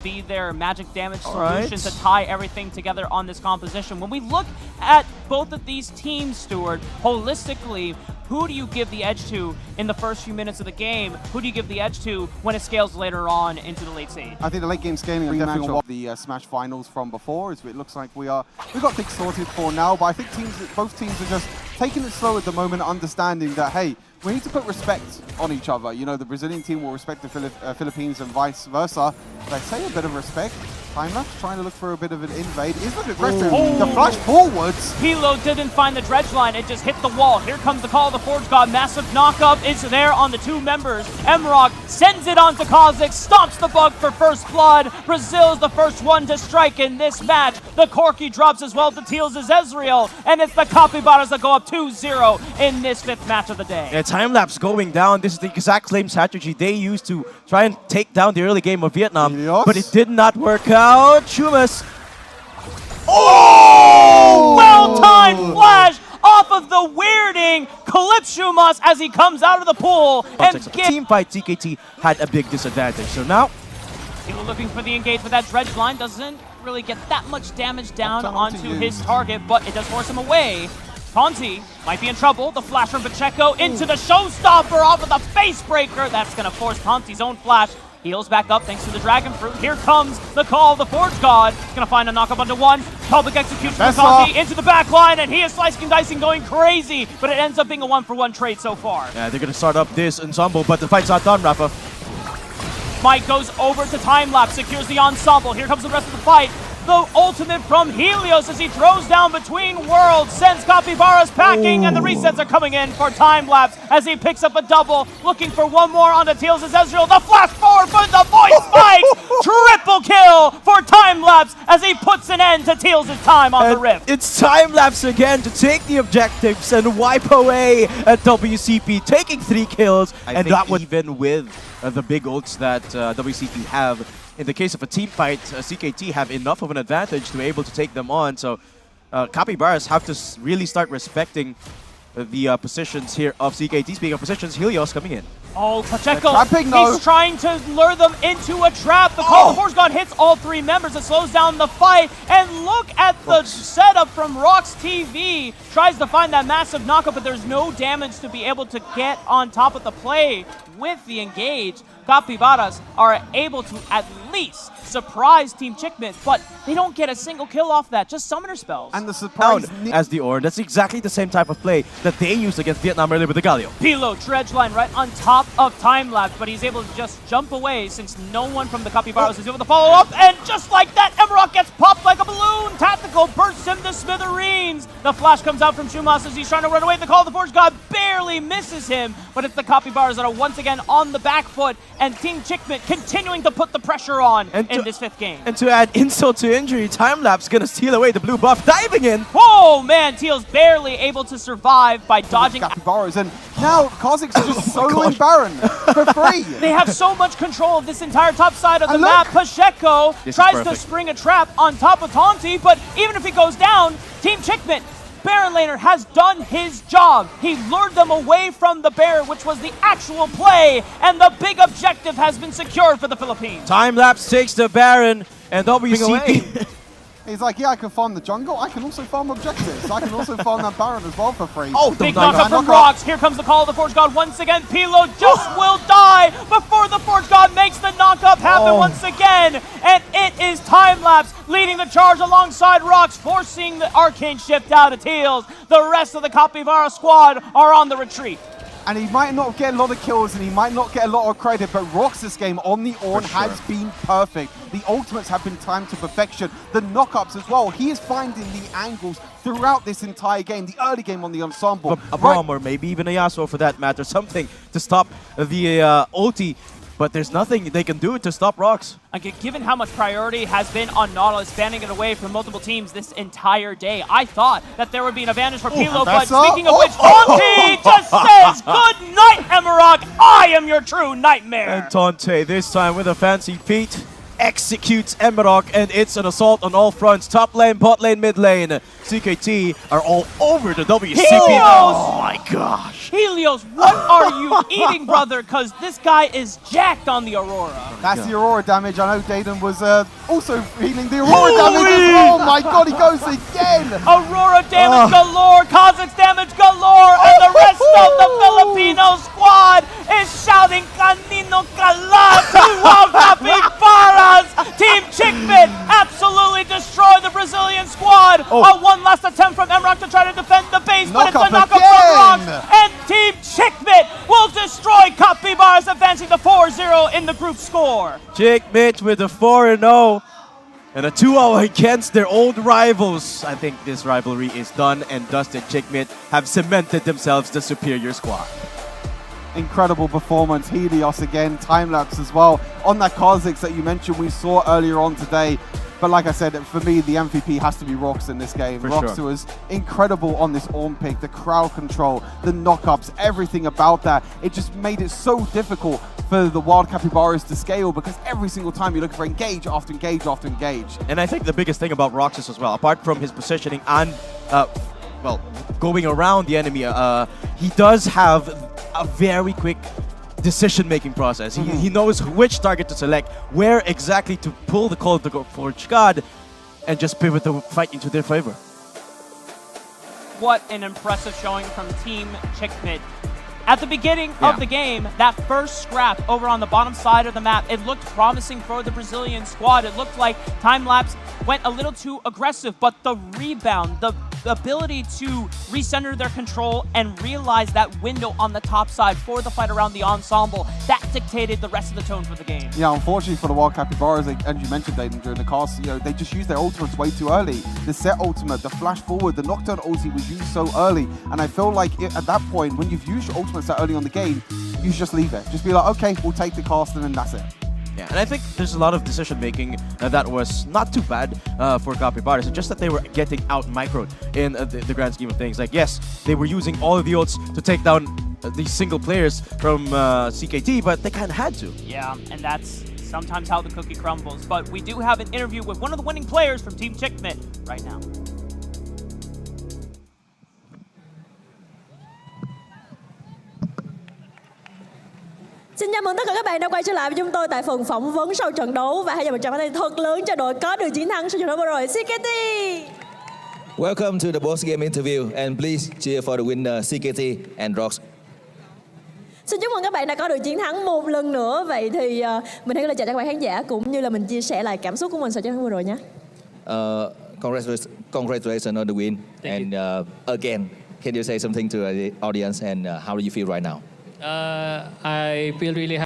be their magic damage solution to tie everything together on this composition. When we look at both of these teams, Stuart, holistically, who do you give the edge to in the first few minutes of the game? Who do you give the edge to when it scales later on into the late stage? I think the late game scaling is definitely what the Smash finals from before. Is it looks like we've got things sorted for now, but I think both teams are just taking it slow at the moment, understanding that, hey, we need to put respect on each other. You know, the Brazilian team will respect the Philippines and vice versa. But I say a bit of respect. Timelapse trying to look for a bit of an invade. Is looking aggressive. The flash forwards. Hilo didn't find the dredge line. It just hit the wall. Here comes the call of the Forge God. Massive knockup is there on the two members. Emrock sends it on to Kazik. Stomps the bug for first blood. Brazil's the first one to strike in this match. The Corky drops as well to Teals' Ezreal. And it's the Capybaras that go up 2-0 in this fifth match of the day. Yeah, Timelapse going down. This is the exact same strategy they used to try and take down the early game of Vietnam. But it did not work out. Chumas. Oh! Well-timed flash off of the weirding Calypshumas as he comes out of the pool. And team fight, CKT had a big disadvantage. So now, Hilo looking for the engage, but that dredge line doesn't really get that much damage down onto his target, but it does force him away. Ponti might be in trouble. The flash from Pacheco into the showstopper off of the face breaker. That's going to force Ponti's own flash. Heals back up thanks to the Dragon Fruit. Here comes the call of the Forge God. He's going to find a knockup onto one. Public execution from Ponti into the back line, and he is slicing and dicing, going crazy, but it ends up being a one-for-one trade so far. Yeah, they're going to start up this ensemble, but the fight's not done, Rafa. Mike goes over to Timelapse, secures the ensemble. Here comes the rest of the fight. The ultimate from Helios as he throws down between worlds, sends Capybaras packing, and the resets are coming in for Timelapse as he picks up a double, looking for one more onto Teals' Ezreal. The flash forward for the voice spikes! Triple kill for Timelapse as he puts an end to Teals' time on the Rift. It's Timelapse again to take the objectives and wipe away at WCP, taking 3 kills, and that was even with the big ults that WCP have. In the case of a team fight, CKT have enough of an advantage to be able to take them on. So Capybaras have to really start respecting the positions here of CKT. Speaking of positions, Helios coming in. Oh, Pacheco, he's trying to lure them into a trap. The call of the Force God hits all 3 members. It slows down the fight. And look at the setup from Rox TV. Tries to find that massive knockup, but there's no damage to be able to get on top of the play with the engage. Capybaras are able to at least surprise Team Chickmint, but they don't get a single kill off that, just summoner spells. And the surprise as the Ornn, that's exactly the same type of play that they used against Vietnam earlier with the Galio. Pilo, dredge line right on top of Timelapse, but he's able to just jump away since no one from the Capybaras is able to follow up, and just like that, Emrock gets popped like a balloon. Tactical bursts him to smithereens. The flash comes out from Chumas as he's trying to run away. The call of the Forge God barely misses him, but it's the Capybaras that are once again on the back foot, and Team Chickmint continuing to put the pressure on in this fifth game. And to add insult to injury, Timelapse gonna steal away the blue buff, diving in. Oh man, Teal's barely able to survive by dodging Capybaras, and now Kazik's just soloing Baron for free. They have so much control of this entire top side of the map. Pacheco tries to spring a trap on top of Taunty, but even if he goes down, Team Chickmint, Baron laner, has done his job. He lured them away from the bear, which was the actual play, and the big objective has been secured for the Philippines. Timelapse takes the Baron, and WCP. He's like, yeah, I can farm the jungle. I can also farm objectives. I can also farm that Baron as well for free. Oh, big knockup from Rox. Here comes the call of the Forge God once again. Pilo just will die before the Forge God makes the knockup happen once again. And it is Timelapse leading the charge alongside Rox, forcing the Arcane Shift out of Teals. The rest of the Capybara squad are on the retreat. And he might not get a lot of kills and he might not get a lot of credit, but Rox this game on the Ornn has been perfect. The ultimates have been timed to perfection. The knockups as well. He is finding the angles throughout this entire game, the early game on the ensemble. A bomb or maybe even a Yasuo for that matter, something to stop the ulti. But there's nothing they can do to stop Rox. Given how much priority has been on Nautilus, banning it away from multiple teams this entire day, I thought that there would be an advantage for Pilo, but speaking of which, Taunty just says, good night, Emrock, I am your true nightmare. And Taunty, this time with a fancy feat, executes Emerok, and it's an assault on all fronts. Top lane, bot lane, mid lane. CKT are all over the WCP. Helios! Oh my gosh. Helios, what are you eating, brother? Because this guy is jacked on the Aurora. That's the Aurora damage. I know Dayton was also feeling the Aurora damage as well. Oh my god, he goes again! Aurora damage galore, Kazakh's damage galore, and the rest of the Filipino squad is shouting Canino Kala to World Capybaras! Team Chickbit absolutely destroyed the Brazilian squad. One last attempt from Emrock to try to defend the base, but it's a knockup from Rocks, and Team Chickbit will destroy Capybaras, advancing to 4-0 in the group score. Chickbit with a 4-0 and a 2-0 against their old rivals. I think this rivalry is done and dusted. Chickbit have cemented themselves the superior squad. Incredible performance. Helios again, time-lapse as well. On that Kazakhs that you mentioned we saw earlier on today. But like I said, for me, the MVP has to be Rox in this game. Rox was incredible on this Ornn pick, the crowd control, the knockups, everything about that. It just made it so difficult for the Wild Capybaras to scale because every single time you're looking for engage after engage after engage. And I think the biggest thing about Rox is as well, apart from his positioning and, well, going around the enemy, he does have a very quick decision-making process. He knows which target to select, where exactly to pull the call to go Forge God, and just pivot the fight into their favor. What an impressive showing from Team Chickbit. At the beginning of the game, that first scrap over on the bottom side of the map, it looked promising for the Brazilian squad. It looked like time-lapse went a little too aggressive, but the rebound, the ability to recenter their control and realize that window on the top side for the fight around the ensemble, that dictated the rest of the tone for the game. Yeah, unfortunately for the Wild Capybaras, and you mentioned Dayton during the cast, they just used their ultimates way too early. The set ultimate, the flash forward, the knockdown ulti was used so early, and I feel like at that point, when you've used your ultimates that early on the game, you should just leave it. Just be like, okay, we'll take the cast, and then that's it. Yeah, and I think there's a lot of decision-making that was not too bad for Capybaras. It's just that they were getting out-microed in the grand scheme of things. Like, yes, they were using all of the ults to take down these single players from CKT, but they kind of had to. Yeah, and that's sometimes how the cookie crumbles. But we do have an interview with one of the winning players from Team Chickbit right now. Xin chào mừng tất cả các bạn đã quay trở lại với chúng tôi tại phần phỏng vấn sau trận đấu và hãy dành một tràng pháo tay thật lớn cho đội có được chiến thắng sau trận đấu vừa rồi, CKT. Welcome to the post-game interview and please cheer for the winner CKT and Rox. Xin chúc mừng các bạn đã có được chiến thắng một lần nữa. Vậy thì mình hãy lời chào các bạn khán giả cũng như là mình chia sẻ lại cảm xúc của mình sau trận đấu vừa rồi nhé. Congratulations on the win. And again, can you say something to the audience and how do you feel right now? I feel really happy.